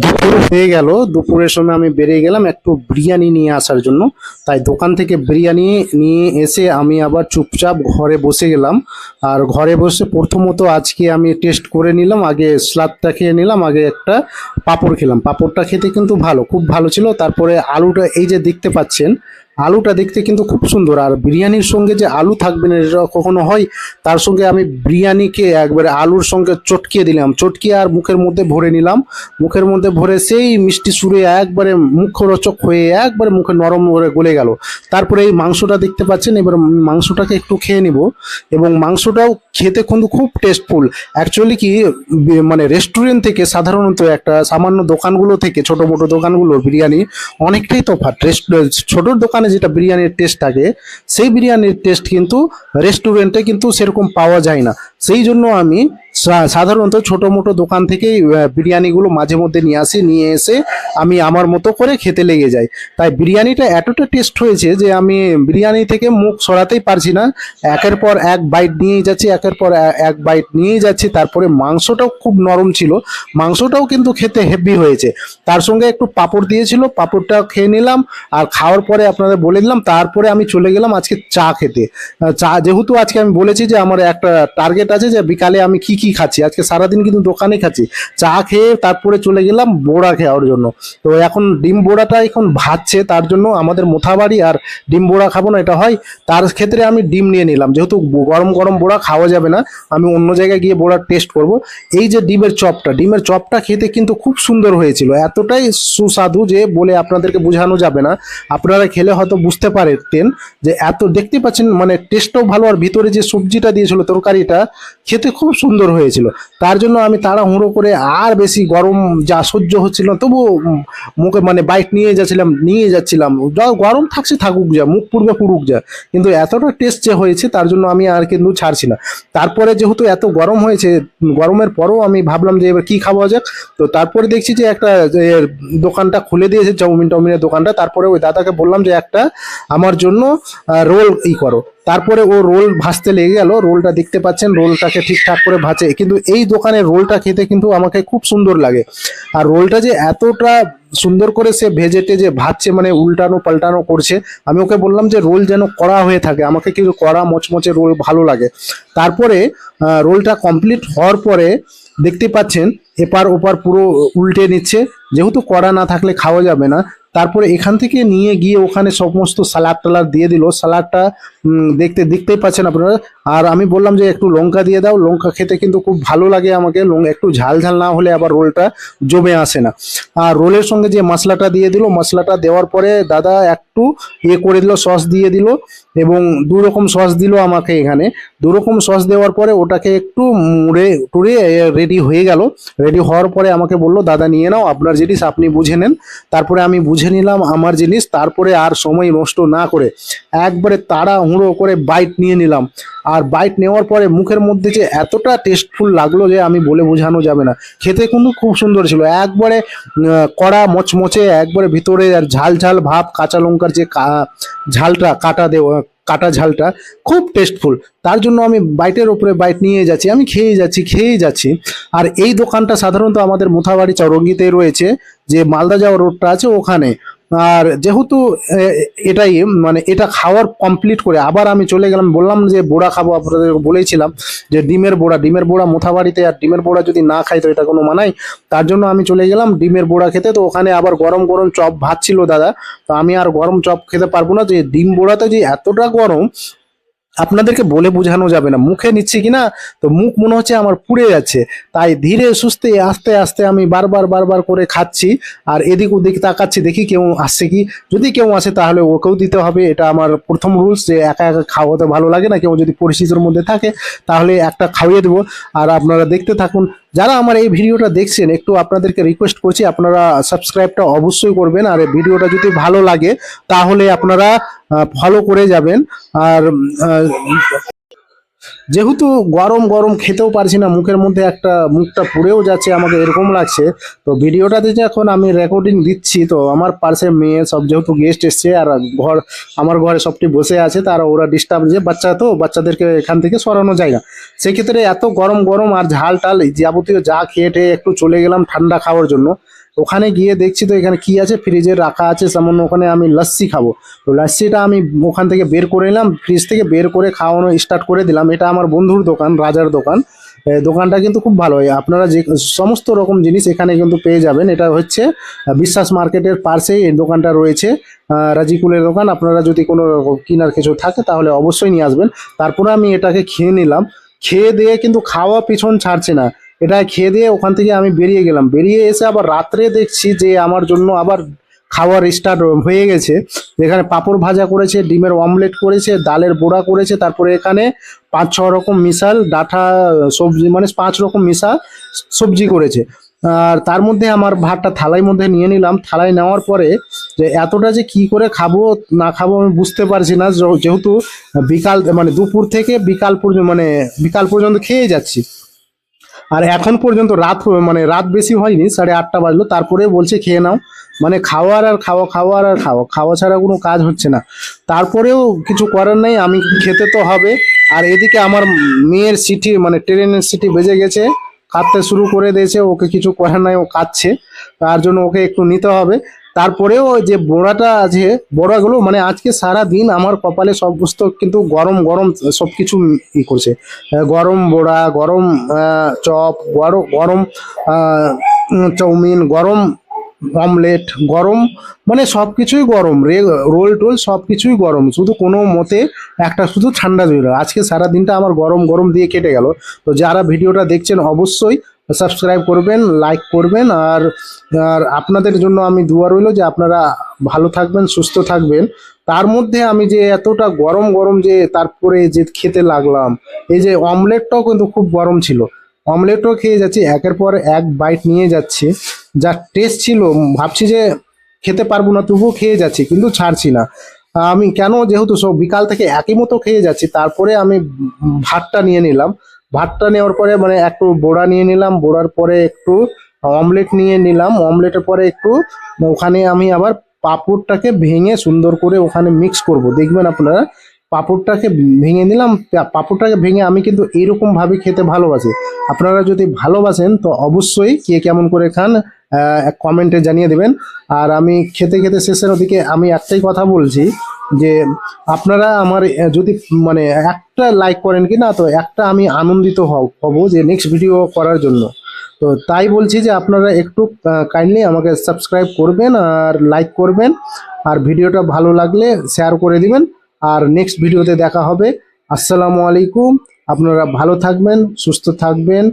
দুপুর হয়ে গেল। দুপুরের সময় আমি বেরিয়ে গেলাম একটু বিরিয়ানি নিয়ে আসার জন্য। তাই দোকান থেকে বিরিয়ানি নিয়ে এসে আমি আবার চুপচাপ ঘরে বসে গেলাম। আর ঘরে বসে প্রথমত আজকে আমি টেস্ট করে নিলাম, আগে স্লাদটা খেয়ে নিলাম, আগে একটা পাঁপড় খেলাম। পাঁপড়টা খেতে কিন্তু ভালো, খুব ভালো ছিল। তারপরে আলুটা এই যে দেখতে পাচ্ছেন, আলুটা দেখতে কিন্তু খুব সুন্দর। আর বিরিয়ানির সঙ্গে যে আলু থাকবে না এটা কখনো হয়? তার সঙ্গে আমি বিরিয়ানিকে একবারে আলুর সঙ্গে চটকিয়ে দিলাম, চটকিয়ে আর মুখের মধ্যে ভরে নিলাম। মুখের মধ্যে ভরে সেই মিষ্টি সুরে একবারে মুখরোচক হয়ে একবারে মুখে নরম করে গলে গেল। তারপরে এই মাংসটা দেখতে পাচ্ছেন, এবার মাংসটাকে একটু খেয়ে নিব। এবং মাংসটাও খেতে কিন্তু খুব টেস্টফুল। অ্যাকচুয়ালি কি, মানে রেস্টুরেন্ট থেকে সাধারণত একটা সামান্য দোকানগুলো থেকে, ছোট মোটো দোকানগুলোর বিরিয়ানি অনেকটাই তফাৎ। ছোট দোকানে যেটা বিরিয়ানির টেস্ট থাকে, সেই বিরিয়ানির টেস্ট কিন্তু রেস্টুরেন্টে কিন্তু সেরকম পাওয়া যায় না। সেই জন্য আমি সাধারণত ছোট মোটো দোকান থেকেই বিরিয়ানিগুলো মাঝে মধ্যে নিয়ে আসি, নিয়ে এসে আমি আমার মতো করে খেতে লেগে যাই। তাই বিরিয়ানিটা এতটা টেস্ট হয়েছে যে আমি বিরিয়ানি থেকে মুখ সরাতেই পারছি না। একের পর এক বাইট নিয়েই যাচ্ছি, একের পর এক বাইট নিয়েই যাচ্ছি। তারপরে মাংসটাও খুব নরম ছিল, মাংসটাও কিন্তু খেতে হেভি হয়েছে। তার সঙ্গে একটু পাঁপড় দিয়েছিল, পাঁপড়টা খেয়ে নিলাম। আর খাওয়ার পরে আপনাদের বলে দিলাম, তারপরে আমি চলে গেলাম আজকে চা খেতে। চা যেহেতু আজকে আমি বলেছি যে আমার একটা টার্গেট আছে যে বিকালে আমি কি কি খাচ্ছি, আজকে সারাদিন কিন্তু দোকানে খাচ্ছি। চা খেয়ে তারপরে চলে গেলাম বড়া খাওয়ার জন্য। তো এখন ডিম বড়াটা এখন ভাজছে, তার জন্য আমাদের মোথাবাড়ি আর ডিম বড়া খাবো না এটা হয়, তার ক্ষেত্রে আমি ডিম নিয়ে নিলাম। যেহেতু গরম গরম বড়া খাওয়া যাবে না, আমি অন্য জায়গায় গিয়ে বড়ার টেস্ট করব। এই যে ডিমের চপটা খেতে কিন্তু খুব সুন্দর হয়েছিল, এতটাই সুস্বাদু যে বলে আপনাদেরকে বোঝানো যাবে না। আপনারা খেলে হয়তো বুঝতে পারতেন যে এত, দেখতে পাচ্ছেন মানে টেস্টটাও ভালো। আর ভিতরে যে সবজিটা দিয়েছিল, তরকারিটা খেতে খুব সুন্দর হয়েছিল। তার জন্য আমি তাড়াহুড়ো করে আর বেশি গরম যা সহ্য হচ্ছিল না, তবুও মুখে মানে বাইট নিয়ে যাচ্ছিলাম। যা গরম থাকছে থাকুক, যা মুখ পুড়বে পুড়ুক যা, কিন্তু এতটা টেস্ট যে হয়েছে তার জন্য আমি আর কিন্তু ছাড়ছি না। তারপরে যেহেতু এত গরম হয়েছে, গরমের পরেও আমি ভাবলাম যে এবার কি খাওয়া যাক। তো তারপরে দেখছি যে একটা দোকানটা খুলে দিয়েছে, চাউমিনের দোকানটা। তারপরে ওই দাদাকে বললাম যে একটা আমার জন্য রোল করো। তারপরে ও রোল ভাজতে লেগে গেল। রোলটা দেখতে পাচ্ছেন, রোলটাকে ঠিকঠাক করে ভাজে। কিন্তু এই দোকানের রোলটা খেতে কিন্তু আমাকে খুব সুন্দর লাগে। আর রোলটা যে এতটা সুন্দর করে সে ভেজে টেজে ভাজছে, মানে উল্টানো পাল্টানো করছে। আমি ওকে বললাম যে রোল যেন কড়া হয়ে থাকে, আমাকে কিন্তু কড়া মচমচে রোল ভালো লাগে। তারপরে রোলটা কমপ্লিট হওয়ার পরে দেখতে পাচ্ছেন এপার ওপার পুরো উল্টে নিচ্ছে, যেহেতু কড়া না থাকলে খাওয়া যাবে না। তারপরে এখান থেকে নিয়ে গিয়ে ওখানে সমস্ত সালাদ টালাদ দিয়ে দিল। সালাডটা দেখতেই পাচ্ছেন আপনারা। আর আমি বললাম যে একটু লঙ্কা দিয়ে দাও, লঙ্কা খেতে কিন্তু খুব ভালো লাগে আমাকে। একটু ঝাল ঝাল না হলে আবার রোলটা জমে আসে না। আর রোলের সঙ্গে যে মশলাটা দিয়ে দিল, মশলাটা দেওয়ার পরে দাদা একটু করে দিল, সস দিয়ে দিল। এবং দু রকম সস দিল আমাকে এখানে। দু রকম সস দেওয়ার পরে ওটাকে একটু মুড়ে টুড়ে রেডি হয়ে গেল। রেডি হওয়ার পরে আমাকে বললো, দাদা নিয়ে নাও, আপনার জিনিস আপনি বুঝে নেন। তারপরে আমি বুঝে নিলাম আমার জিনিস। তারপরে আর সময় নষ্ট না করে একবারে তাড়াহুড়ো করে বাইট নিয়ে নিলাম। আর বাইট নেওয়ার পরে মুখের মধ্যে যে এতটা টেস্টফুল লাগলো যে আমি বলে বোঝানো যাবে না। খেতে কিন্তু খুব সুন্দর ছিল, একবারে কড়া মচমচে, একবারে ভিতরে আর ঝাল ঝাল ভাব, কাঁচা লঙ্কার যে ঝালটা কাটা ঝালটা খুব টেস্টফুল। তার জন্য আমি বাইটের উপরে বাইট নিয়ে যাচ্ছি, আমি খেয়েই যাচ্ছি। আর এই দোকানটা সাধারণত আমাদের মোথাবাড়ি চৌরঙ্গিতেই রয়েছে, যে মালদা যাওয়ার রোডটা আছে ওখানে। আর যেহেতু এটাই মানে এটা খাওয়ার কমপ্লিট করে আবার আমি চলে গেলাম। বললাম যে বড়া খাবো, আপনাদের বলেছিলাম যে ডিমের বড়া মোথাবাড়িতে, আর ডিমের বড়া যদি না খাই তো এটা কোনো মানাই। তার জন্য আমি চলে গেলাম ডিমের বড়া খেতে। তো ওখানে আবার গরম গরম চপ ভাজছিল দাদা। তো আমি আর গরম চপ খেতে পারবো না, যে ডিম বড়াতে যে এতটা গরম আপনাদেরকে বলে বোঝানো যাবে না। মুখে নিচ্ছি কিনা তো মুখ মনে হচ্ছে আমার পুড়ে যাচ্ছে। তাই ধীরে সুস্থে আস্তে আস্তে আমি বারবার করে খাচ্ছি। আর এদিক ওদিক তাকাচ্ছি, দেখি কেউ আসছে কি। যদি কেউ আসে তাহলে ওকেও দিতে হবে, এটা আমার প্রথম রুলস, যে একা একা খাওয়াতে ভালো লাগে না। কেউ যদি পরিচিতির মধ্যে থাকে তাহলে একটা খাইয়ে দেবো। আর আপনারা দেখতে থাকুন। যারা আমার এই ভিডিওটা দেখছেন, একটু আপনাদেরকে রিকোয়েস্ট করছি আপনারা সাবস্ক্রাইবটা অবশ্যই করবেন। আর এই ভিডিওটা যদি ভালো লাগে তাহলে আপনারা ফলো করে যাবেন। আর যেহেতু গরম গরম খেতেও পারছি না, মুখের মধ্যে একটা মুখটা পুড়েও যাচ্ছে, আমাকে এরকম লাগছে। তো ভিডিওটাতে যখন আমি রেকর্ডিং দিচ্ছি, তো আমার পাশে মেয়ে সব যেহেতু গেস্ট এসছে, আর আমার ঘরে সবটি বসে আছে, তারা ওরা ডিস্টার্ব, যে বাচ্চা তো বাচ্চাদেরকে এখান থেকে সরানো যায় না। সেক্ষেত্রে এত গরম গরম আর ঝাল টাল যাবতীয় যা খেয়ে টেয়ে একটু চলে গেলাম ঠান্ডা খাওয়ার জন্য। ওখানে গিয়ে দেখছি তো এখানে কি আছে, ফ্রিজে রাখা আছে সামান্য, ওখানে আমি লস্যি খাবো। তো লস্যিটা আমি ওখান থেকে বের করে নিলাম, ফ্রিজ থেকে বের করে খাওয়ানো স্টার্ট করে দিলাম। এটা আমার বন্ধুর দোকান, রাজার দোকান। দোকানটা কিন্তু খুব ভালো হয়, আপনারা যে সমস্ত রকম জিনিস এখানে কিন্তু পেয়ে যাবেন। এটা হচ্ছে বিশ্বাস মার্কেটের পাশেই এই দোকানটা রয়েছে, রাজিকুলের দোকান। আপনারা যদি কোনো কেনার কিছু থাকে তাহলে অবশ্যই নিয়ে আসবেন। তারপরে আমি এটাকে খেয়ে নিলাম, খেয়ে দিয়ে কিন্তু খাওয়া পিছন ছাড়ছে না। এটা খেয়ে দিয়ে ওখান থেকে আমি বেরিয়ে গেলাম, বেরিয়ে এসে আবার রাত্রে দেখছি যে আমার জন্য আবার খাওয়ার স্টার্ট হয়ে গেছে। এখানে পাঁপড় ভাজা করেছে, ডিমের অমলেট করেছে, ডালের বড়া করেছে, তারপরে এখানে 5-6 রকম মিশাল ডাঁটা সবজি, মানে 5 রকম মিশা সবজি করেছে। আর তার মধ্যে আমার ভাতটা থালার মধ্যে নিয়ে নিলাম। থালায় নেওয়ার পরে যে এতটা যে কি করে খাবো না খাবো আমি বুঝতে পারছি না, যেহেতু বিকাল মানে দুপুর থেকে বিকাল পর্যন্ত, মানে বিকাল পর্যন্ত খেয়ে যাচ্ছি। আর এখন পর্যন্ত মানে রাত বেশি হয়নি, 8:30 বাজলো, তারপরে বলছে খেয়ে নাও। মানে খাওয়ার আর খাওয়া, খাওয়ার আর খাওয়া, খাওয়া ছাড়া কোনো কাজ হচ্ছে না। তারপরেও কিছু করার নেই, আমি খেতে তো হবে। আর এদিকে আমার মেয়ের সিটি, মানে ট্রেনের সিটি বেজে গেছে, কাঁদতে শুরু করে দিয়েছে। ওকে কিছু করার নাই, ও কাঁদছে, তার জন্য ওকে একটু নিতে হবে। তারপরেও যে বড়াটা আছে, বড়াগুলো মানে আজকে সারা দিন আমার কপালে সমস্ত কিন্তু গরম গরম সব কিছু করছে। গরম বড়া, গরম চপ, গরম গরম চাউমিন, গরম অমলেট, গরম, মানে সব কিছুই গরম, রোল টোল সব কিছুই গরম, শুধু কোনো মতে একটা শুধু ঠান্ডা ছিল। আজকে সারা দিনটা আমার গরম গরম দিয়ে কেটে গেল। তো যারা ভিডিওটা দেখছেন অবশ্যই সাবস্ক্রাইব করবেন, লাইক করবেন। আর আর আপনাদের জন্য আমি দোয়া রইল যে আপনারা ভালো থাকবেন, সুস্থ থাকবেন। তার মধ্যে আমি যে এতটা গরম গরম যে তারপরে যে খেতে লাগলাম, এই যে অমলেটটাও কিন্তু খুব গরম ছিল, অমলেটও খেয়ে যাচ্ছি, একের পর এক বাইট নিয়ে যাচ্ছি। যা টেস্ট ছিল ভাবছি যে খেতে পারবো না, তবুও খেয়ে যাচ্ছি, কিন্তু ছাড়ছি না। আমি কেন, যেহেতু সব বিকাল থেকে একই মতো খেয়ে যাচ্ছি। তারপরে আমি ভাতটা নিয়ে নিলাম, ভাতটা নেওয়ার পরে মানে একটু বড়া নিয়ে নিলাম, বড়ার পরে একটু অমলেট নিয়ে নিলাম, অমলেটের পরে একটু ওখানে আমি আবার পাঁপড়টাকে ভেঙে সুন্দর করে ওখানে মিক্স করব, দেখবেন আপনারা। পাঁপড়টাকে ভেঙে নিলাম, পাঁপড়টাকে ভেঙে আমি কিন্তু এইরকম ভাবে খেতে ভালোবাসি। আপনারা যদি ভালোবাসেন তো অবশ্যই কে কেমন করে খান কমেন্টে জানিয়ে দেবেন। আর আমি খেতে খেতে শেষের ওদিকে আমি একটাই কথা বলছি যে আপনারা আমার যদি মানে একটা লাইক করেন কি না, তো একটা আমি আনন্দিত হব যে নেক্সট ভিডিও করার জন্য। তো তাই বলছি যে আপনারা একটু কাইন্ডলি আমাকে সাবস্ক্রাইব করবেন আর লাইক করবেন, আর ভিডিওটা ভালো লাগলে শেয়ার করে দিবেন। আর নেক্সট ভিডিওতে দেখা হবে। আসসালামু আলাইকুম, আপনারা ভালো থাকবেন, সুস্থ থাকবেন।